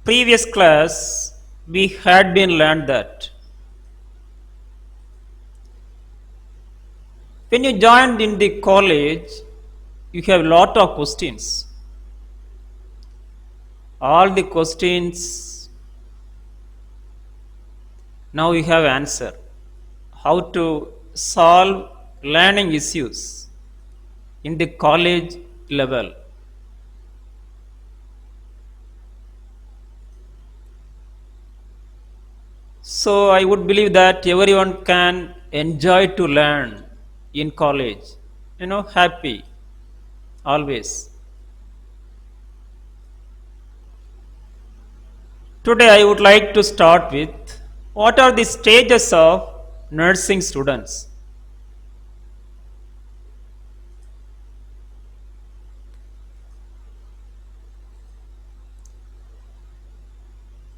Previous class, we had been learned that when you joined in the college, you have lot of questions. All the questions now you have answer. How to solve learning issues in the college level. So I would believe that everyone can enjoy to learn in college. Happy always. Today I would like to start with what are the stages of nursing students.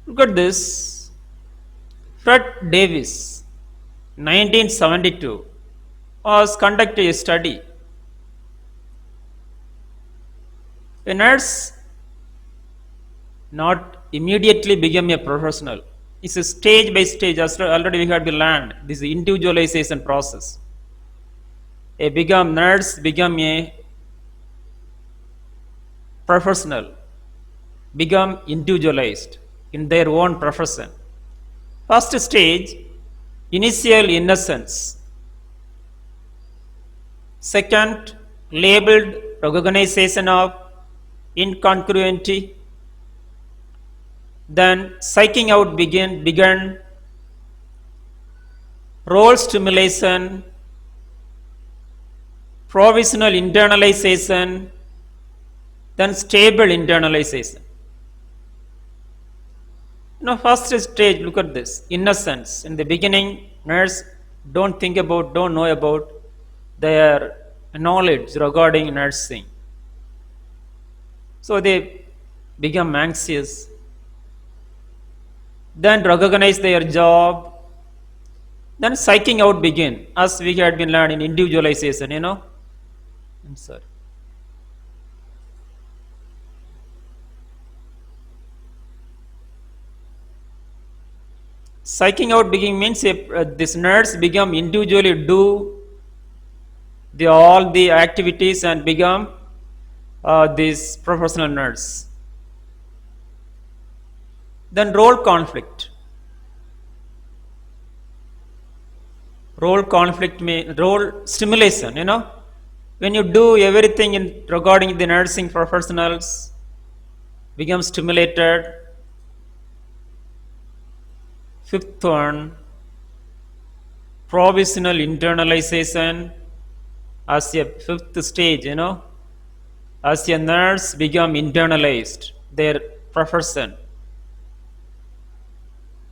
Look at this. Fred Davis, 1972, was conducted a study. A nurse not immediately become a professional. It's a stage by stage, as already we had learned, this individualization process. A nurse become a professional, become individualized in their own profession. First stage, initial innocence. Second, labeled recognition of incongruity. Then psyching out began, role stimulation, provisional internalization, then stable internalization. First stage, look at this, innocence. In the beginning, nurse don't know about their knowledge regarding nursing. So they become anxious, then recognize their job, then psyching out begin, as we had been learning in individualization, I'm sorry. Psyching out begin means this nurse become individually do all the activities and become this professional nurse. Then role conflict. Role stimulation, when you do everything regarding the nursing professionals, become stimulated. Fifth one, provisional internalization as a fifth stage, as a nurse become internalized their profession.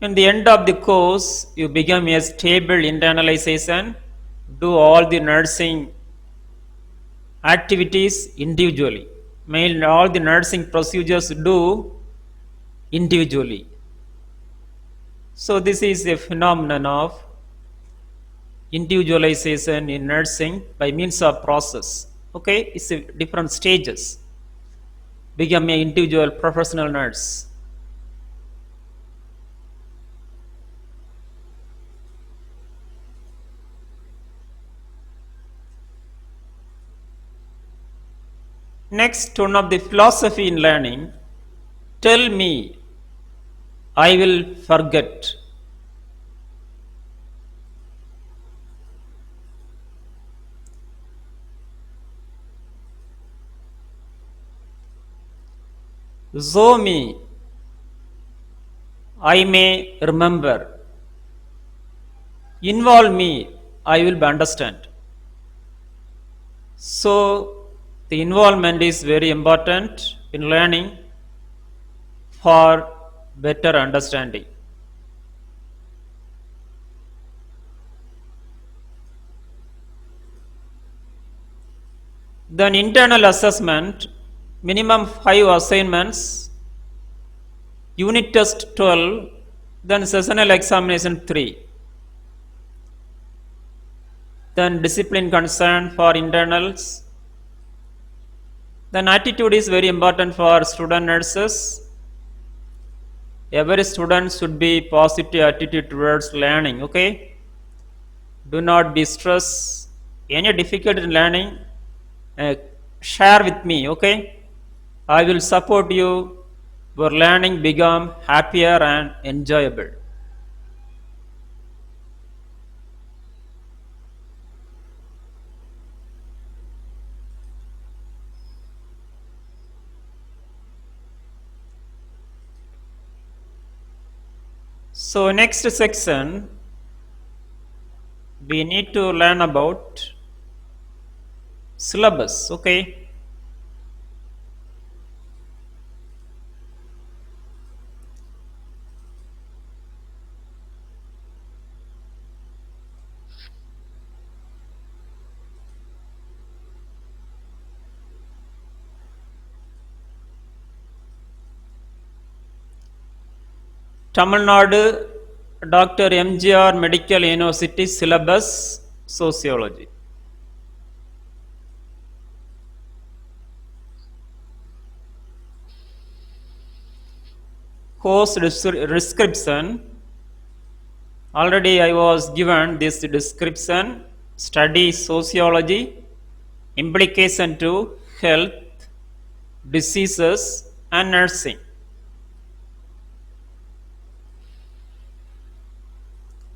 In the end of the course, you become a stable internalization, do all the nursing activities individually. Mainly all the nursing procedures do individually. So this is a phenomenon of individualization in nursing by means of process. Okay, it's a different stages. Become an individual professional nurse. Next, one of the philosophy in learning, tell me, I will forget. Show me, I may remember. Involve me, I will understand. So, the involvement is very important in learning for better understanding. Then internal assessment, minimum 5 assignments, unit test 12, then sessional examination 3. Then discipline concern for internals. Then attitude is very important for student nurses. Every student should be positive attitude towards learning. Okay, do not be stressed. Any difficulty in learning, uh, share with me. Okay, I will support you. Your learning become happier and enjoyable. So next section, we need to learn about syllabus. Okay, Tamil Nadu, Dr. MGR Medical University syllabus, sociology. Course description. Already I was given this description. Study sociology, implication to health, diseases, and nursing.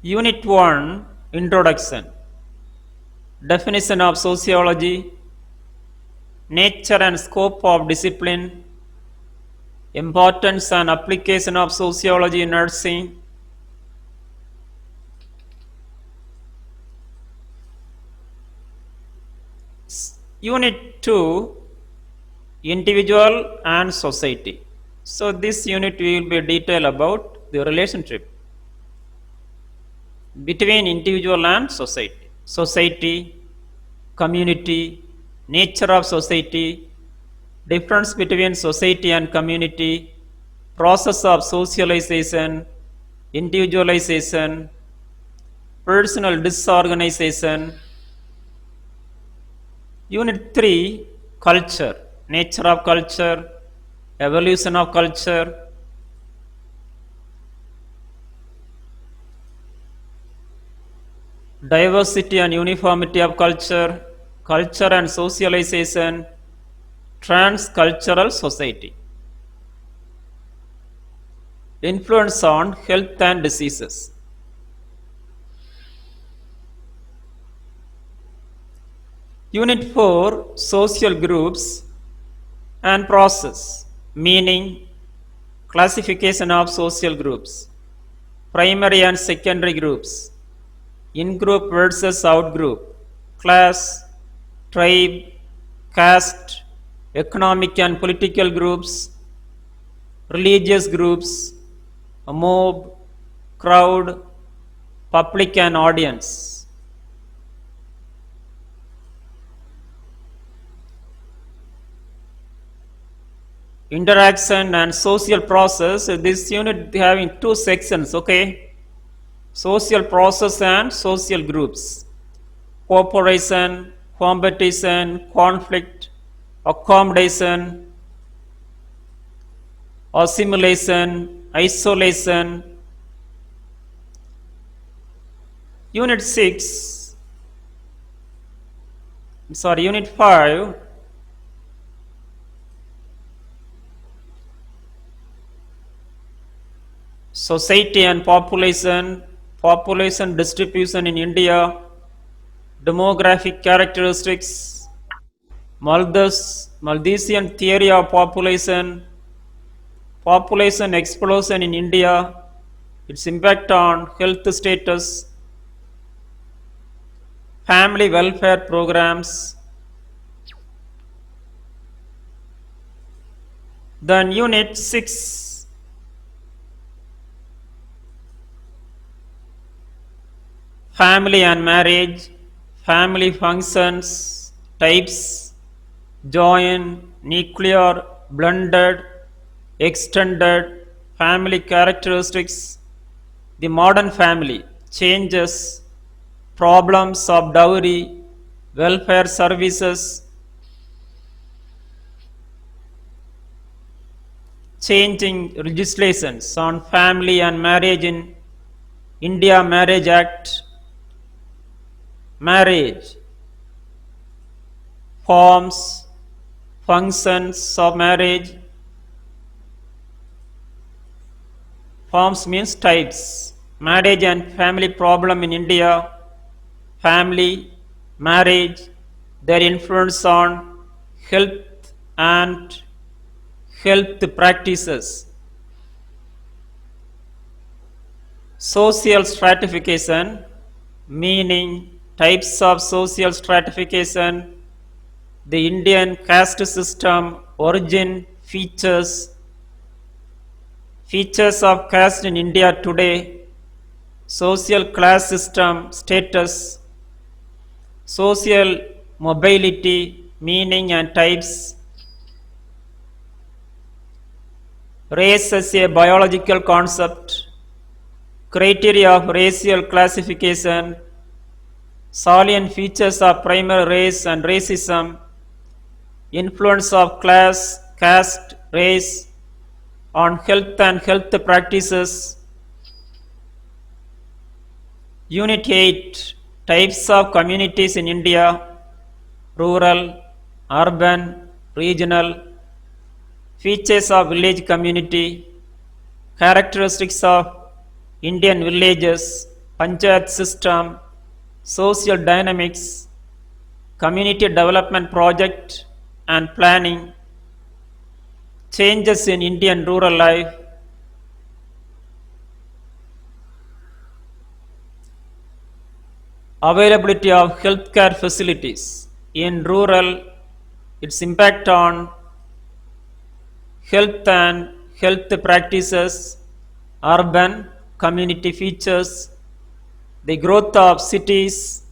Unit 1, Introduction. Definition of sociology, nature and scope of discipline, importance and application of sociology in nursing. Unit 2, individual and society. So this unit will be detail about the relationship between individual and society. Society, community, nature of society, difference between society and community, process of socialization, individualization, personal disorganization. Unit 3, culture, nature of culture, evolution of culture, diversity and uniformity of culture, culture and socialization, transcultural society. Influence on health and diseases. Unit 4, social groups and process, meaning classification of social groups, primary and secondary groups, in-group versus out-group, class, tribe, caste, economic and political groups, religious groups, a mob, crowd, public and audience. Interaction and social process. This unit having two sections. Okay, social process and social groups, cooperation, competition, conflict, accommodation, assimilation, isolation. Unit 6, Unit 5, society and population, population distribution in India, demographic characteristics, Malthusian theory of population, population explosion in India, its impact on health status, family welfare programs. Then Unit 6, family and marriage, family functions, types, joint, nuclear, blended, extended, family characteristics, the modern family, changes, problems of dowry, welfare services, changing legislations on family and marriage in India, Marriage Act, marriage, forms, functions of marriage. Forms means types. Marriage and family problem in India, family, marriage, their influence on health and health practices. Social stratification, meaning types of social stratification, the Indian caste system, origin, features of caste in India today, social class system, status, social mobility, meaning and types, race as a biological concept, criteria of racial classification, salient features of primary race and racism, influence of class, caste, race on health and health practices. Unit 8, types of communities in India, rural, urban, regional, features of village community, characteristics of Indian villages, panchayat system, social dynamics, community development project and planning, changes in Indian rural life, availability of healthcare facilities in rural, its impact on health and health practices, urban community features, the growth of cities,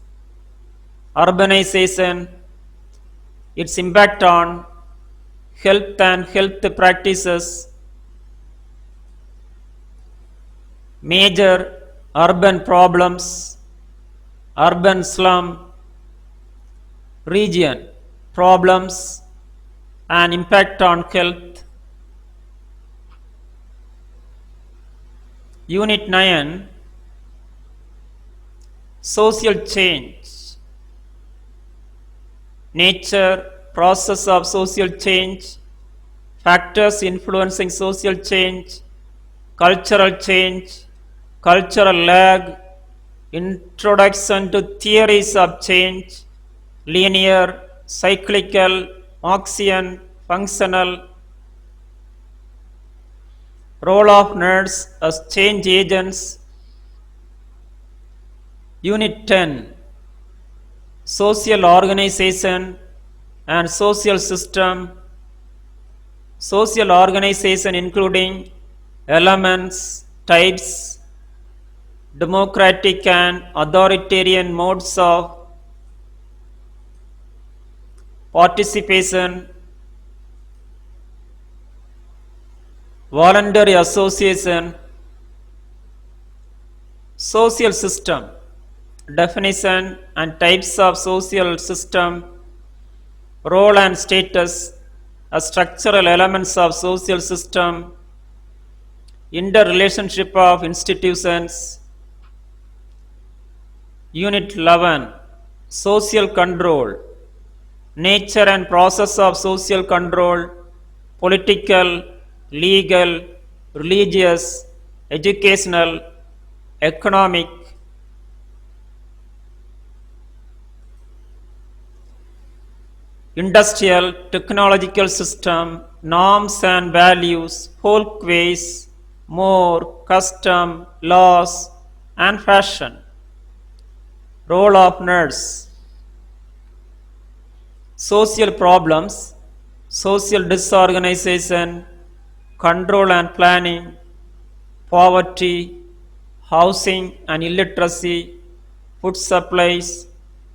urbanization, its impact on health and health practices, major urban problems, urban slum, region problems and impact on health. Unit 9, social change, nature, process of social change, factors influencing social change, cultural lag, introduction to theories of change, linear, cyclical, Marxian, functional, role of nerds as change agents. Unit 10, social organization and social system. Social organization including elements, types, democratic and authoritarian modes of participation, voluntary association, social system, definition and types of social system, role and status as structural elements of social system, interrelationship of institutions. Unit 11, social control, nature and process of social control, political, legal, religious, educational, economic. Industrial, technological system, norms and values, folkways, more, custom, laws and fashion. Role of nerds, social problems, social disorganization, control and planning, poverty, housing and illiteracy, food supplies,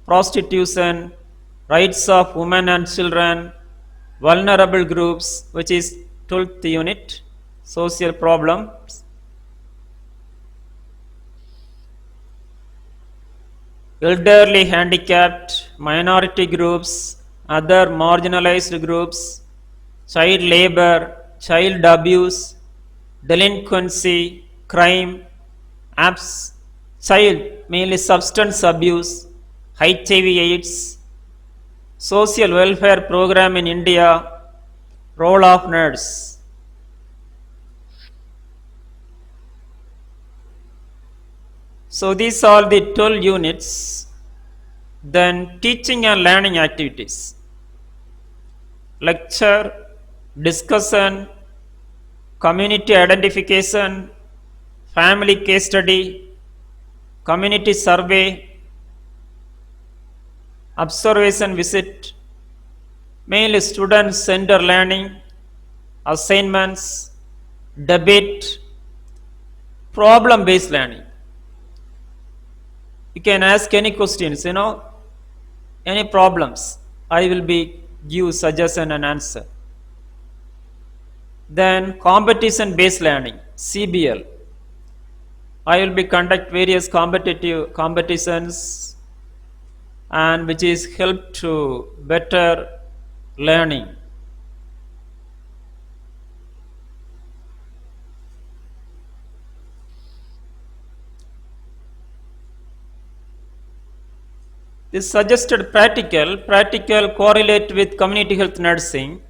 prostitution, rights of women and children, vulnerable groups, which is 12th unit, social problems. Elderly, handicapped, minority groups, other marginalized groups, child labor, child abuse, delinquency, crime, apps, child, mainly substance abuse, HIV/AIDS, social welfare program in India, role of nurse. So these are the 12 units. Then teaching and learning activities, lecture, discussion, community identification, family case study, community survey, observation visit, mainly student center learning, assignments, debate, problem based learning. You can ask any questions, any problems. I will be give suggestion and answer. Then competition based learning, CBL. I will be conduct various competitive competitions and which is help to better learning. This suggested practical correlate with community health nursing,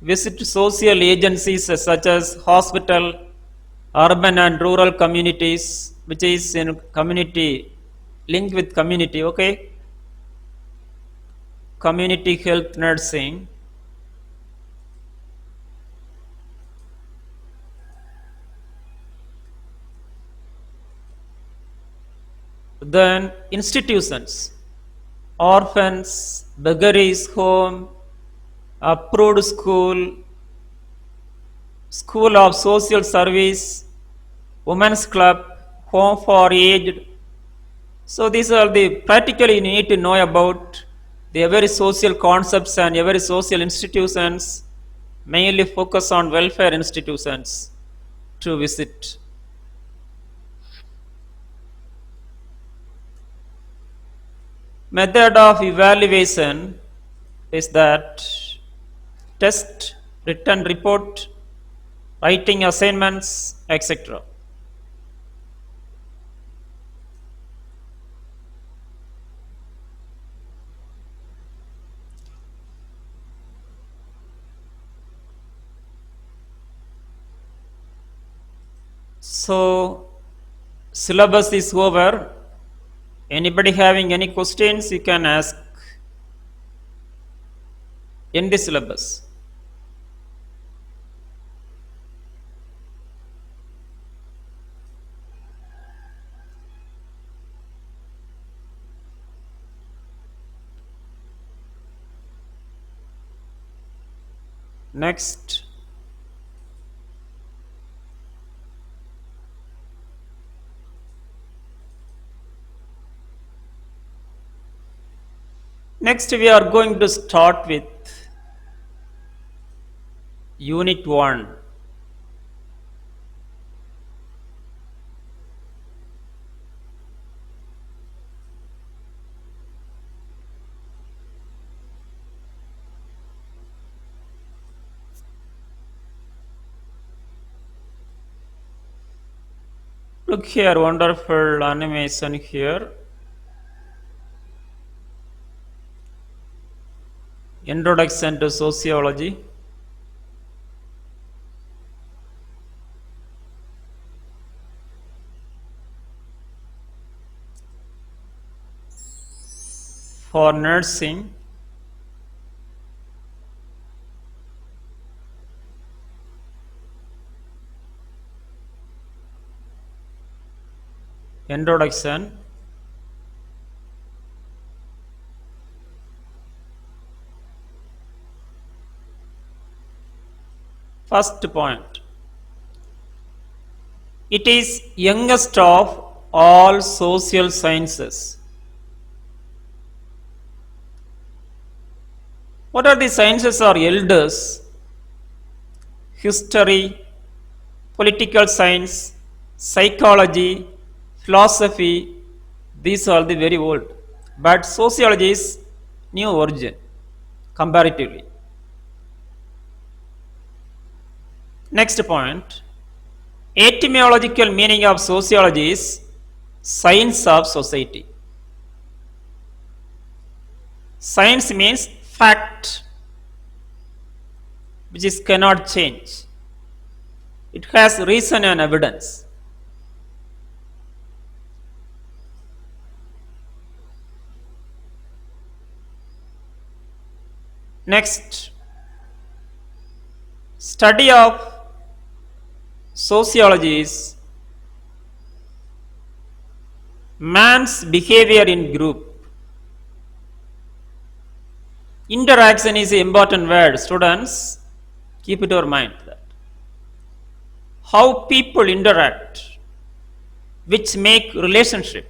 visit social agencies such as hospital, urban and rural communities, which is in community, linked with community, okay? Community health nursing. Then institutions, orphans, beggars home, approved school, school of social service, women's club, home for aged. So these are the practically you need to know about the every social concepts and every social institutions, mainly focus on welfare institutions to visit. Method of evaluation is that test, written report, writing assignments, etc. So syllabus is over. Anybody having any questions, you can ask in the syllabus. Next, we are going to start with Unit 1. Look here, wonderful animation here. Introduction to sociology. For nursing, introduction. First point. It is youngest of all social sciences. What are the sciences or elders? History, political science, psychology, philosophy, these are the very old. But sociology is new origin comparatively. Next point, etymological meaning of sociology is science of society. Science means fact, which is cannot change. It has reason and evidence. Next, study of sociology is man's behavior in group. Interaction is an important word. Students, keep it in your mind that how people interact, which make relationship.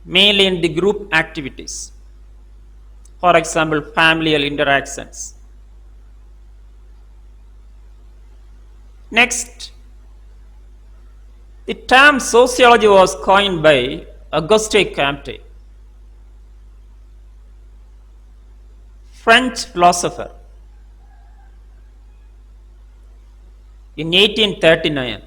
Mainly in the group activities. For example, familial interactions. Next, the term sociology was coined by Auguste Comte, French philosopher, in 1839.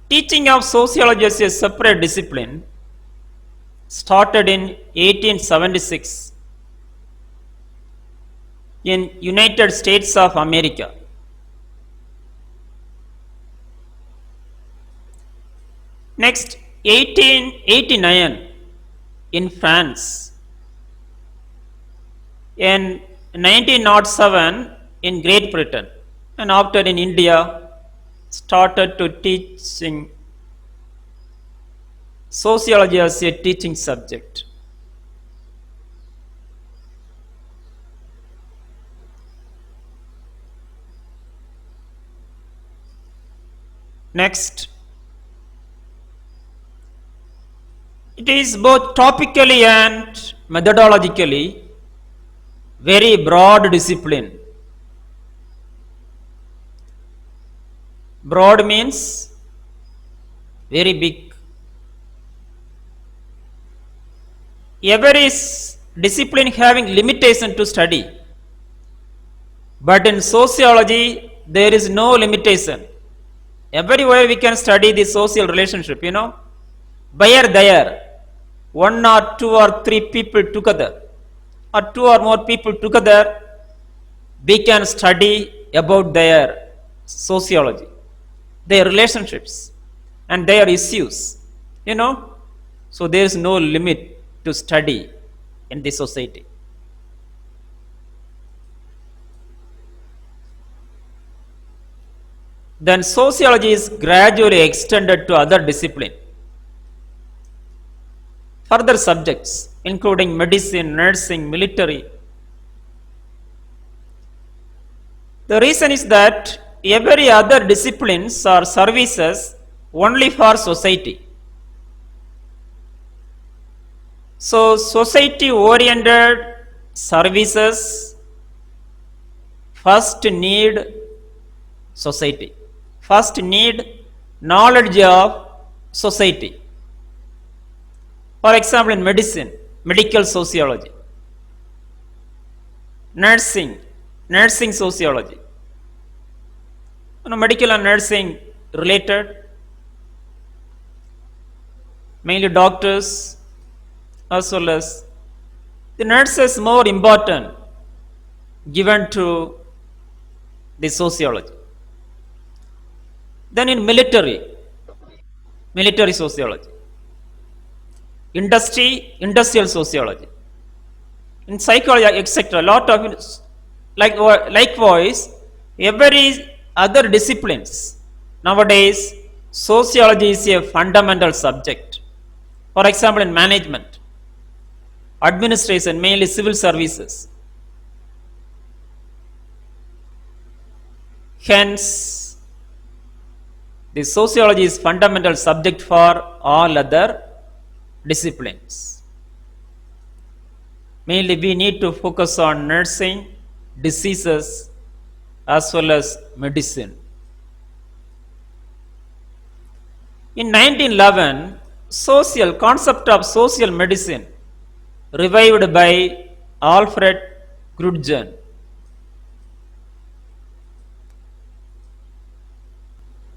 Teaching of sociology as a separate discipline started in 1876 in United States of America. Next, 1889 in France. In 1907 in Great Britain, and after in India started to teaching sociology as a teaching subject. Next, it is both topically and methodologically very broad discipline. Broad means very big. Every discipline having limitation to study. But in sociology, there is no limitation. Everywhere we can study the social relationship, Where there, one or two or three people together, or two or more people together, we can study about their sociology, their relationships, and their issues, So there is no limit to study in the society. Then sociology is gradually extended to other disciplines, further subjects including medicine, nursing, military. The reason is that every other disciplines are services only for society. So society oriented services first need society. First need knowledge of society. For example, in medicine, medical sociology, nursing sociology. Medical and nursing related, mainly doctors, as well as the nurses more important given to the sociology. Then in military sociology, industrial sociology, in psychology, etc. Lot of likewise, every other disciplines nowadays, sociology is a fundamental subject. For example, in management, administration, mainly civil services. Hence, the sociology is fundamental subject for all other disciplines. Mainly, we need to focus on nursing, diseases, as well as medicine. In 1911, social concept of social medicine revived by Alfred Grudgen.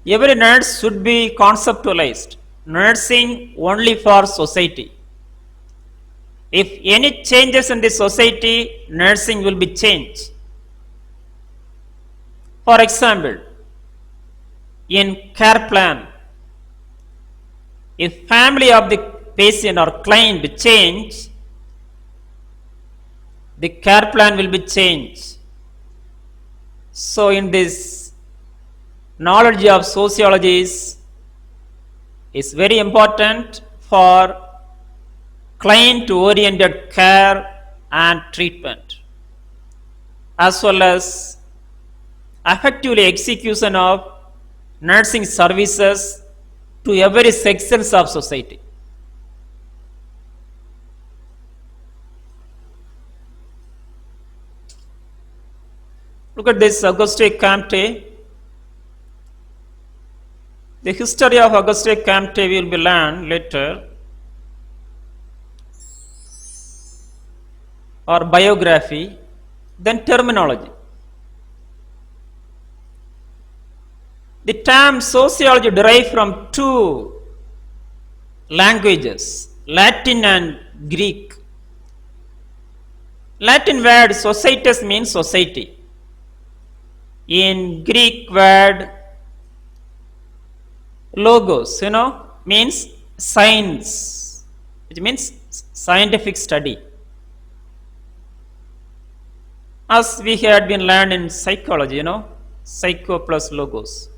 Every nurse should be conceptualized. Nursing only for society. If any changes in the society, nursing will be changed. For example, in care plan, if family of the patient or client change, the care plan will be changed. So in this, knowledge of sociology is very important for client oriented care and treatment, as well as effectively execution of nursing services to every sections of society. Look at this Auguste Comte. The history of Auguste Comte will be learned later, or biography, then terminology. The term sociology derived from two languages, Latin and Greek. Latin word societas means society. In Greek word logos, means science, which means scientific study. As we had been learned in psychology, psycho plus logos.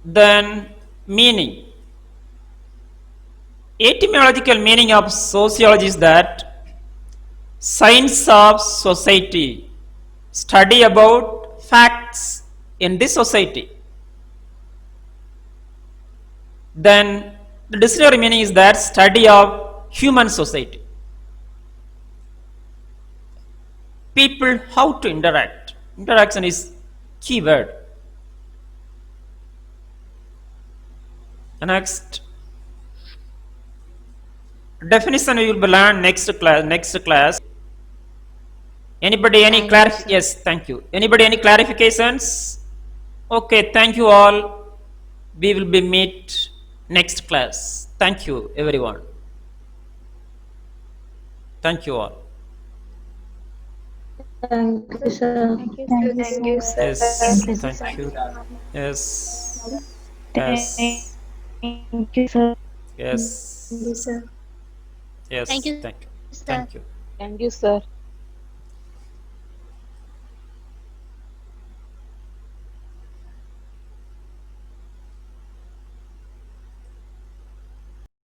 Then meaning. Etymological meaning of sociology is that science of society, study about facts in this society. Then the dictionary meaning is that study of human society. People, how to interact. Interaction is key word. Next, definition we will be learn next class. Anybody any yes, thank you. Anybody any clarifications? Okay, thank you all. We will be meet next class. Thank you everyone. Thank you all. Thank you, sir. Thank you, sir. Yes, thank you. Yes. Yes. Thank you, sir. Yes. Thank you, sir. Yes. Thank you, Thank you. sir. Thank you. Thank you, sir.